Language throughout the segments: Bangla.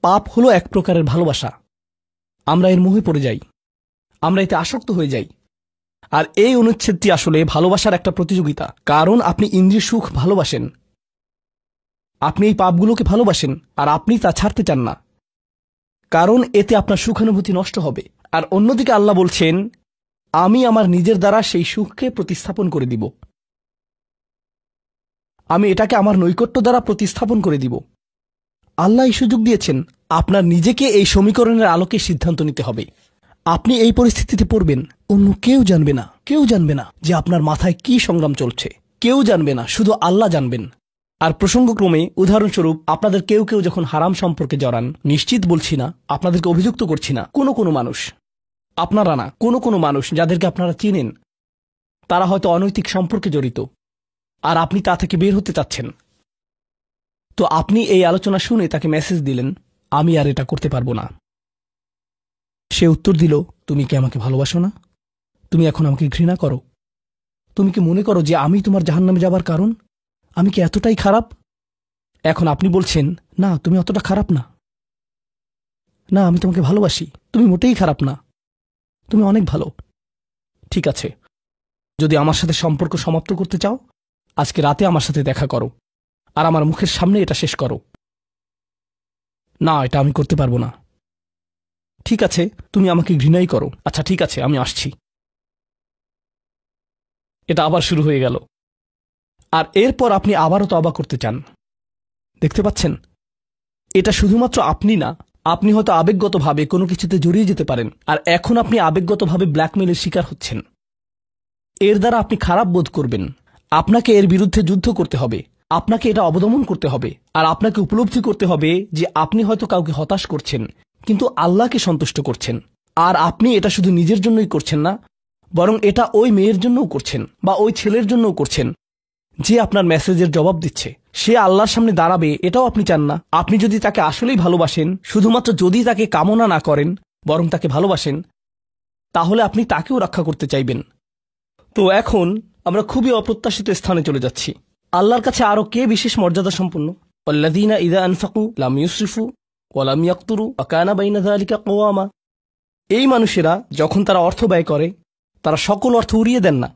পাপ হলো এক প্রকারের ভালোবাসা। আমরা এর মোহে পড়ে যাই, আমরা এতে আসক্ত হয়ে যাই। আর এই অনুচ্ছেদটি আসলে ভালোবাসার একটা প্রতিযোগিতা। কারণ আপনি ইন্দ্রিয় সুখ ভালোবাসেন, আপনি এই পাপগুলোকে ভালোবাসেন, আর আপনি তা ছাড়তে চান না, কারণ এতে আপনার সুখানুভূতি নষ্ট হবে। আর অন্যদিকে আল্লাহ বলছেন, আমি আমার নিজের দ্বারা সেই সুখকে প্রতিস্থাপন করে দিব, আমি এটাকে আমার নৈকট্য দ্বারা প্রতিস্থাপন করে দিব। আল্লাহ এই সুযোগ দিয়েছেন, আপনার নিজেকে এই সমীকরণের আলোকে সিদ্ধান্ত নিতে হবে। আপনি এই পরিস্থিতিতে পড়বেন, অন্য কেউ জানবে না, কেউ জানবে না যে আপনার মাথায় কি সংগ্রাম চলছে, কেউ জানবে না, শুধু আল্লাহ জানবেন। আর প্রসঙ্গক্রমে উদাহরণস্বরূপ আপনাদের কেউ কেউ যখন হারাম সম্পর্কে জড়ান, নিশ্চিত বলছি না, আপনাদেরকে অভিযুক্ত করছি না, কোনো মানুষ, আপনারা না, কোনো মানুষ যাদেরকে আপনারা চিনেন, তারা হয়তো অনৈতিক সম্পর্কে জড়িত, আর আপনি তা থেকে বের হতে চাচ্ছেন। তো আপনি এই আলোচনা শুনে তাকে মেসেজ দিলেন, আমি আর এটা করতে পারবো না। সে উত্তর দিল, তুমি কি আমাকে ভালোবাসো না? তুমি এখন আমাকে ঘৃণা করো? তুমি কি মনে করো যে আমি তোমার জাহান্নামে যাবার কারণ? আমি কি এতটাই খারাপ? এখন আপনি বলছেন, না তুমি অতটা খারাপ না, না আমি তোমাকে ভালোবাসি, তুমি মোটেই খারাপ না, তুমি অনেক ভালো। ঠিক আছে, যদি আমার সাথে সম্পর্ক সমাপ্ত করতে চাও, আজকে রাতে আমার সাথে দেখা করো, আর আমার মুখের সামনে এটা শেষ করো। না, এটা আমি করতে পারবো না। ঠিক আছে, তুমি আমাকে ঘৃণাই করো, আচ্ছা ঠিক আছে, আমি আসছি। এটা আবার শুরু হয়ে গেল। আর এরপর আপনি আবারও তওবা করতে চান। দেখতে পাচ্ছেন, এটা শুধুমাত্র আপনি না, আপনি হয়তো আবেগগতভাবে কোনো কিছুতে জড়িয়ে যেতে পারেন, আর এখন আপনি আবেগগতভাবে ব্ল্যাকমেইলের শিকার হচ্ছেন। এর দ্বারা আপনি খারাপ বোধ করবেন। আপনাকে এর বিরুদ্ধে যুদ্ধ করতে হবে, আপনাকে এটা অবদমন করতে হবে, আর আপনাকে উপলব্ধি করতে হবে যে আপনি হয়তো কাউকে হতাশ করছেন, কিন্তু আল্লাহকে সন্তুষ্ট করছেন। আর আপনি এটা শুধু নিজের জন্যই করছেন না, বরং এটা ওই মেয়ের জন্যও করছেন, বা ওই ছেলের জন্যও করছেন যে আপনার মেসেজের জবাব দিচ্ছে। সে আল্লাহর সামনে দাঁড়াবে, এটাও আপনি চান না। আপনি যদি তাকে আসলেই ভালোবাসেন, শুধুমাত্র যদি তাকে কামনা না করেন, বরং তাকে ভালোবাসেন, তাহলে আপনি তাকেও রক্ষা করতে চাইবেন। তো এখন আমরা খুবই অপ্রত্যাশিত স্থানে চলে যাচ্ছি। আল্লাহর কাছে আরও কে বিশেষ মর্যাদা সম্পন্ন? আল্লাযীনা ইযা আনফাকু লাম ইউসরিফু ওয়া লাম ইয়াকতুরু ওয়া কানা বাইনা যালিকা কওয়ামা। এই মানুষেরা যখন তারা অর্থ ব্যয় করে, তারা সকল অর্থ উড়িয়ে দেন না,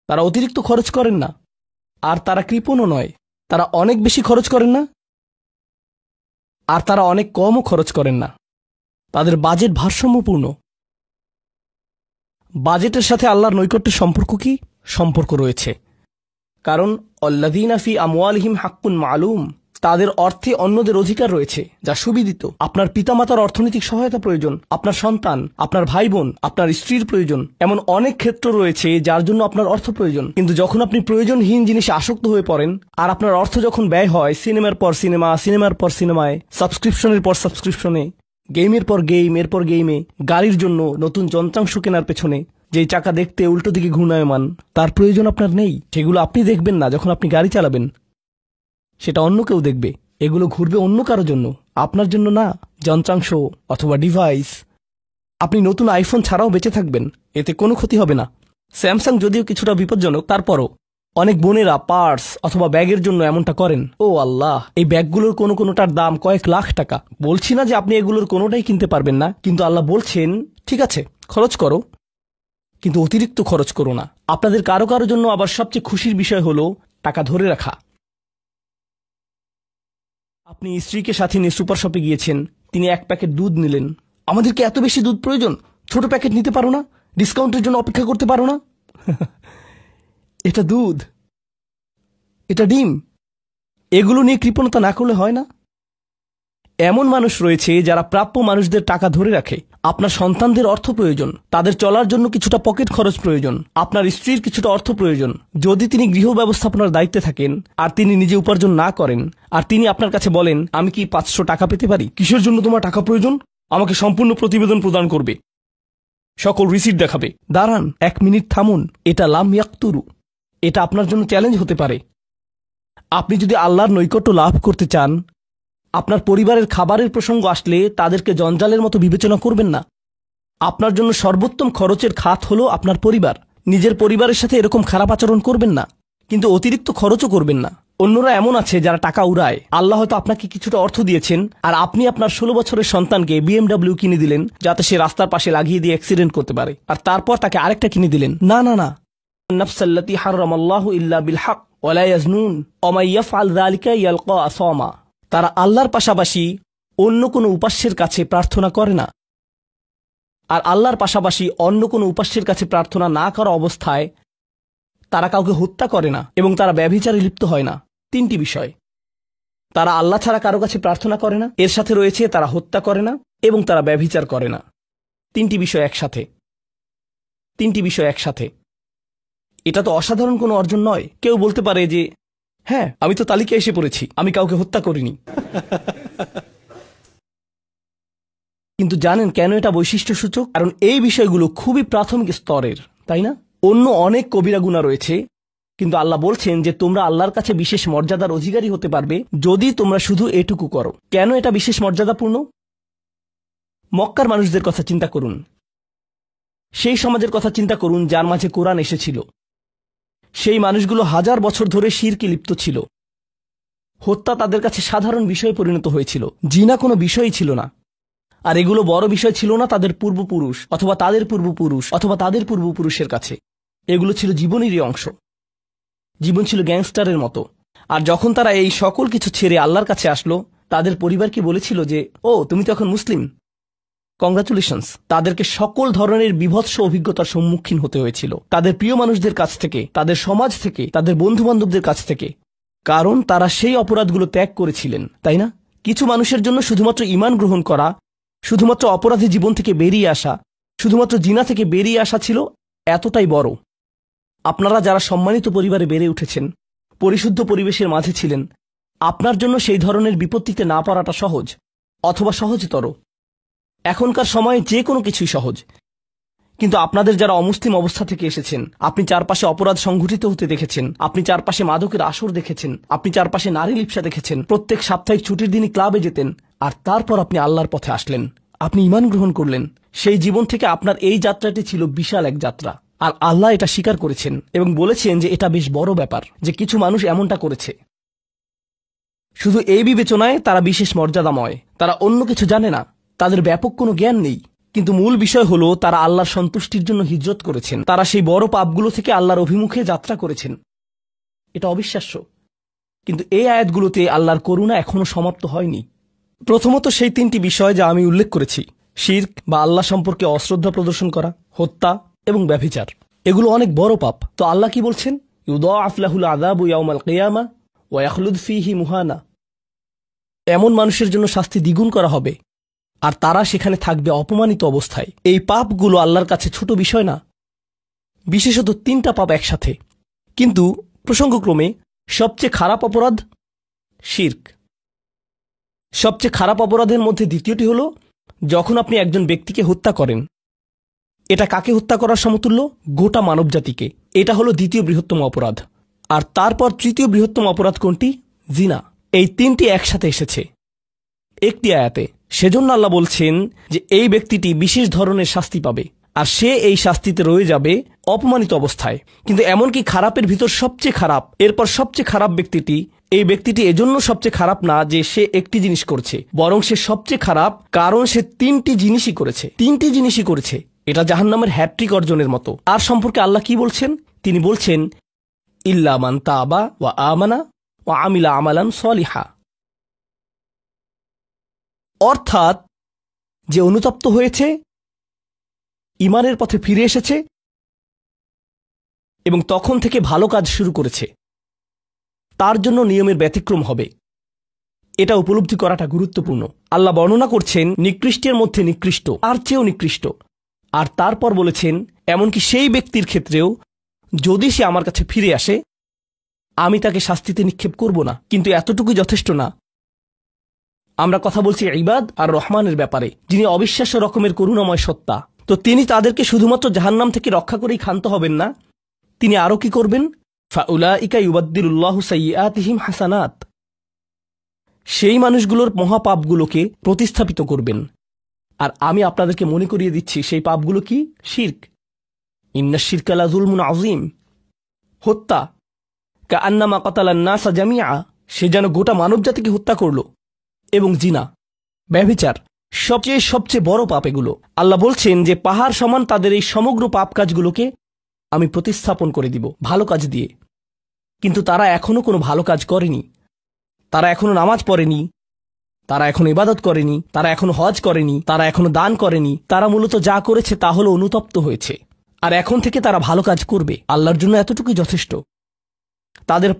তারা অতিরিক্ত খরচ করেন না, আর তারা কৃপণও নয়। তারা অনেক বেশি খরচ করেন না, আর তারা অনেক কমও খরচ করেন না। তাদের বাজেট ভারসাম্যপূর্ণ। বাজেটের সাথে আল্লাহর নৈকট্যের সম্পর্ক কি? সম্পর্ক রয়েছে, কারণ আল্লাযীনা ফি আমওয়ালিহিম হাক্কুন মালুম, তাদের অর্থে অন্যদের অধিকার রয়েছে যা সুবিদিত। আপনার পিতামাতার অর্থনৈতিক সহায়তা প্রয়োজন, আপনার সন্তান, আপনার ভাই বোন, আপনার স্ত্রীর প্রয়োজন, এমন অনেক ক্ষেত্র রয়েছে যার জন্য আপনার অর্থ প্রয়োজন। কিন্তু যখন আপনি প্রয়োজনহীন জিনিসে আসক্ত হয়ে পড়েন, আর আপনার অর্থ যখন ব্যয় হয় সিনেমার পর সিনেমা, সিনেমার পর সিনেমায়, সাবস্ক্রিপশনের পর সাবস্ক্রিপশনে, গেমের পর গেম, এরপর গেমে, গাড়ির জন্য নতুন যন্ত্রাংশ কেনার পেছনে, যেই চাকা দেখতে উল্টো দিকে ঘূর্ণায়মান, তার প্রয়োজন আপনার নেই। সেগুলো আপনি দেখবেন না যখন আপনি গাড়ি চালাবেন, সেটা অন্য কেউ দেখবে। এগুলো ঘুরবে অন্য কারোর জন্য, আপনার জন্য না। যন্ত্রাংশ অথবা ডিভাইস। আপনি নতুন আইফোন ছাড়াও বেঁচে থাকবেন, এতে কোনো ক্ষতি হবে না। স্যামসাং যদিও কিছুটা বিপজ্জনক, তারপরও অনেক বোনেরা পার্স অথবা ব্যাগের জন্য এমনটা করেন। ও আল্লাহ, এই ব্যাগগুলোর কোনোটার দাম কয়েক লাখ টাকা। বলছি না যে আপনি এগুলোর কোনোটাই কিনতে পারবেন না, কিন্তু আল্লাহ বলছেন ঠিক আছে খরচ করো, কিন্তু অতিরিক্ত খরচ করো না। আপনাদের কারো কারো জন্য আবার সবচেয়ে খুশির বিষয় হলো টাকা ধরে রাখা। আপনি স্ত্রীকে সাথে নিয়ে সুপার শপে গিয়েছেন, তিনি এক প্যাকেট দুধ নিলেন। আমাদেরকে এত বেশি দুধ প্রয়োজন, ছোট প্যাকেট নিতে পারো না? ডিসকাউন্টের জন্য অপেক্ষা করতে পারো না? এটা দুধ, এটা ডিম, এগুলো নিয়ে কৃপণতা না করলে হয় না? এমন মানুষ রয়েছে যারা প্রাপ্য মানুষদের টাকা ধরে রাখে। আপনার সন্তানদের অর্থ প্রয়োজন, তাদের চলার জন্য কিছুটা পকেট খরচ প্রয়োজন, আপনার স্ত্রীর কিছুটা অর্থ প্রয়োজন। যদি তিনি গৃহ ব্যবস্থাপনার দায়িত্বে থাকেন, আর তিনি নিজে উপার্জন না করেন, আর তিনি আপনার কাছে বলেন আমি কি 500 টাকা পেতে পারি? কিসের জন্য তোমার টাকা প্রয়োজন? আমাকে সম্পূর্ণ প্রতিবেদন প্রদান করবে, সকল রিসিট দেখাবে। দাঁড়ান, 1 মিনিট থামুন। এটা লাম ইয়াকতুরু, এটা আপনার জন্য চ্যালেঞ্জ হতে পারে। আপনি যদি আল্লাহর নৈকট্য লাভ করতে চান, আপনার পরিবারের খাবারের প্রসঙ্গ আসলে তাদেরকে জঞ্জালের মতো বিবেচনা করবেন না। আপনার জন্য সর্বোত্তম খরচের খাত হলো আপনার পরিবার। নিজের পরিবারের সাথে এরকম খারাপ আচরণ করবেন না, কিন্তু অতিরিক্ত খরচও করবেন না। অন্যরা এমন আছে যারা টাকা উড়ায়। আল্লাহ হয়তো আপনাকে কিছুটা অর্থ দিয়েছেন, আর আপনি আপনার 16 বছরের সন্তানকে BMW কিনে দিলেন যাতে সে রাস্তার পাশে লাগিয়ে দিয়ে অ্যাক্সিডেন্ট করতে পারে, আর তারপর তাকে আরেকটা কিনে দিলেন। না না না, নাফসাল্লাতী হারামাল্লাহু ইল্লা বিল হক ওয়া লা ইয়াজনুন ওয়া মান ইয়াফআল যালিকা ইয়ালকা আসামা। তারা আল্লাহর পাশাপাশি অন্য কোনো উপাস্যের কাছে প্রার্থনা করে না, আর আল্লাহর পাশাপাশি অন্য কোনো উপাস্যের কাছে প্রার্থনা না করা অবস্থায় তারা কাউকে হত্যা করে না এবং তারা ব্যভিচারে লিপ্ত হয় না। 3টি বিষয়। তারা আল্লাহ ছাড়া কারো কাছে প্রার্থনা করে না, এর সাথে রয়েছে তারা হত্যা করে না এবং তারা ব্যভিচার করে না। 3টি বিষয় একসাথে। 3টি বিষয় একসাথে। এটা তো অসাধারণ কোনো অর্জন নয়। কেউ বলতে পারে যে হ্যাঁ, আমি তো তালিকায় এসে পড়েছি, আমি কাউকে হত্যা করিনি। কিন্তু জানেন কেন এটা বৈশিষ্ট্যসূচক? কারণ এই বিষয়গুলো খুবই প্রাথমিক স্তরের, তাই না? অন্য অনেক কবিরা গুনাহ রয়েছে, কিন্তু আল্লাহ বলছেন যে তোমরা আল্লাহর কাছে বিশেষ মর্যাদার অধিকারী হতে পারবে যদি তোমরা শুধু এটুকু করো। কেন এটা বিশেষ মর্যাদাপূর্ণ? মক্কার মানুষদের কথা চিন্তা করুন, সেই সমাজের কথা চিন্তা করুন যার মাঝে কোরআন এসেছিল। সেই মানুষগুলো হাজার বছর ধরে শিরকে লিপ্ত ছিল। হত্যা তাদের কাছে সাধারণ বিষয়ে পরিণত হয়েছিল। জিনা কোনো বিষয়ই ছিল না, আর এগুলো বড় বিষয় ছিল না তাদের পূর্বপুরুষ অথবা তাদের পূর্বপুরুষ অথবা তাদের পূর্বপুরুষের কাছে। এগুলো ছিল জীবনেরই অংশ। জীবন ছিল গ্যাংস্টারের মতো। আর যখন তারা এই সকল কিছু ছেড়ে আল্লাহর কাছে আসলো, তাদের পরিবারকে বলেছিল যে ও তুমি তো এখন মুসলিম, কংগ্রাচুলেশনস। তাদেরকে সকল ধরনের বিভৎস অভিজ্ঞতার সম্মুখীন হতে হয়েছিল, তাদের প্রিয় মানুষদের কাছ থেকে, তাদের সমাজ থেকে, তাদের বন্ধু বান্ধবদের কাছ থেকে, কারণ তারা সেই অপরাধগুলো ত্যাগ করেছিলেন, তাই না? কিছু মানুষের জন্য শুধুমাত্র ঈমান গ্রহণ করা, শুধুমাত্র অপরাধী জীবন থেকে বেরিয়ে আসা, শুধুমাত্র জিনা থেকে বেরিয়ে আসা ছিল এতটাই বড়। আপনারা যারা সম্মানিত পরিবারে বেড়ে উঠেছেন, পরিশুদ্ধ পরিবেশের মাঝে ছিলেন, আপনার জন্য সেই ধরনের বিপত্তিতে না পড়াটা সহজ অথবা সহজতর। এখনকার সময়ে যে কোনো কিছুই সহজ, কিন্তু আপনাদের যারা অমুসলিম অবস্থা থেকে এসেছেন, আপনি চারপাশে অপরাধ সংঘটিত হতে দেখেছেন, আপনি চারপাশে মাদকের আসর দেখেছেন, আপনি চারপাশে নারী লিপ্সা দেখেছেন, প্রত্যেক সাপ্তাহিক ছুটির দিনই ক্লাবে যেতেন, আর তারপর আপনি আল্লাহর পথে আসলেন, আপনি ঈমান গ্রহণ করলেন। সেই জীবন থেকে আপনার এই যাত্রাটি ছিল বিশাল এক যাত্রা, আর আল্লাহ এটা স্বীকার করেছেন এবং বলেছেন যে এটা বেশ বড় ব্যাপার যে কিছু মানুষ এমনটা করেছে। শুধু এই বিবেচনায় তারা বিশেষ মর্যাদাময়, তারা অন্য কিছু জানে না, তাদের ব্যাপক কোনো জ্ঞান নেই, কিন্তু মূল বিষয় হলো তারা আল্লাহর সন্তুষ্টির জন্য হিজরত করেছেন, তারা সেই বড় পাপগুলো থেকে আল্লাহর অভিমুখে যাত্রা করেছেন। এটা অবিশ্বাস্য, কিন্তু এই আয়াতগুলোতে আল্লাহর করুণা এখনো সমাপ্ত হয়নি। প্রথমত সেই 3টি বিষয় যা আমি উল্লেখ করেছি, শিরক বা আল্লাহ সম্পর্কে অশ্রদ্ধা প্রদর্শন করা, হত্যা এবং ব্যভিচার, এগুলো অনেক বড় পাপ। তো আল্লাহ কি বলছেন? ইউদাআফ লাহুল আযাবু ইয়াওমাল কিয়ামা ওয়া ইয়াখলুদ ফীহি মুহানা। এমন মানুষের জন্য শাস্তি দ্বিগুণ করা হবে, আর তারা সেখানে থাকবে অপমানিত অবস্থায়। এই পাপগুলো আল্লাহর কাছে ছোট বিষয় না, বিশেষত 3টা পাপ একসাথে। কিন্তু প্রসঙ্গক্রমে সবচেয়ে খারাপ অপরাধ শিরক। সবচেয়ে খারাপ অপরাধের মধ্যে দ্বিতীয়টি হল যখন আপনি একজন ব্যক্তিকে হত্যা করেন। এটা কাকে হত্যা করার সমতুল্য? গোটা মানবজাতিকে। এটা হলো দ্বিতীয় বৃহত্তম অপরাধ। আর তারপর তৃতীয় বৃহত্তম অপরাধ কোনটি? জিনা। এই 3টি একসাথে এসেছে একটি আয়াতে। সেজন্য আল্লাহ বলছেন যে এই ব্যক্তিটি বিশেষ ধরনের শাস্তি পাবে, আর সে এই শাস্তিতে রয়ে যাবে অপমানিত অবস্থায়। কিন্তু এমনকি খারাপের ভিতর সবচেয়ে খারাপ, এরপর সবচেয়ে খারাপ ব্যক্তিটি, এই ব্যক্তিটি এজন্য সবচেয়ে খারাপ না যে সে একটি জিনিস করছে, বরং সে সবচেয়ে খারাপ কারণ সে 3টি জিনিসই করেছে। 3টি জিনিসই করেছে। এটা জাহান্নামের হ্যাট্রিক অর্জনের মতো। আর সম্পর্কে আল্লাহ কি বলছেন? তিনি বলছেন ইল্লা মান তাবা ওয়া আমানা ওয়া আমিলা আমালান সলিহা। অর্থাৎ যে অনুতপ্ত হয়েছে, ঈমানের পথে ফিরে এসেছে এবং তখন থেকে ভালো কাজ শুরু করেছে, তার জন্য নিয়মের ব্যতিক্রম হবে। এটা উপলব্ধি করাটা গুরুত্বপূর্ণ। আল্লাহ বর্ণনা করছেন নিকৃষ্টের মধ্যে নিকৃষ্ট, আর চেয়েও নিকৃষ্ট। আর তারপর বলেছেন এমনকি সেই ব্যক্তির ক্ষেত্রেও যদি সে আমার কাছে ফিরে আসে, আমি তাকে শাস্তিতে নিক্ষেপ করব না। কিন্তু এতটুকু যথেষ্ট না। আমরা কথা বলছি ইবাদ আর রহমানের ব্যাপারে, যিনি অবিশ্বাস্য রকমের করুণাময় সত্তা। তো তিনি তাদেরকে শুধুমাত্র জাহান্নাম থেকে রক্ষা করেই ক্ষান্ত হবেন না, তিনি আরও কি করবেন? ফাউলাইকা ইউবাদদিলুল্লাহু সাইয়্যাতিহিম হাসানাত। সেই মানুষগুলোর মহাপাপগুলোকে প্রতিস্থাপিত করবেন। আর আমি আপনাদেরকে মনে করিয়ে দিচ্ছি সেই পাপগুলো কি? শিরক। ইন্নাশ শিরকা লাযুলমুন আযীম। হত্যা। কাআন্নামা কাতালান নাসা জামিআ, সে যেন গোটা মানবজাতিকে হত্যা করল। এবং জিনা, ব্যভিচার, সবচেয়ে বড় পাপ এগুলো। আল্লাহ বলছেন যে পাহাড় সমান তাদের এই সমগ্র পাপ কাজগুলোকে আমি প্রতিস্থাপন করে দিব ভালো কাজ দিয়ে। কিন্তু তারা এখনো কোনো ভালো কাজ করেনি, তারা এখনো নামাজ পড়েনি, তারা এখনো ইবাদত করেনি, তারা এখনো হজ করেনি, তারা এখনো দান করেনি। তারা মূলত যা করেছে তা হলো অনুতপ্ত হয়েছে। আর এখন থেকে তারা ভালো কাজ করবে, আল্লাহর জন্য এতটুকুই যথেষ্ট। তাদের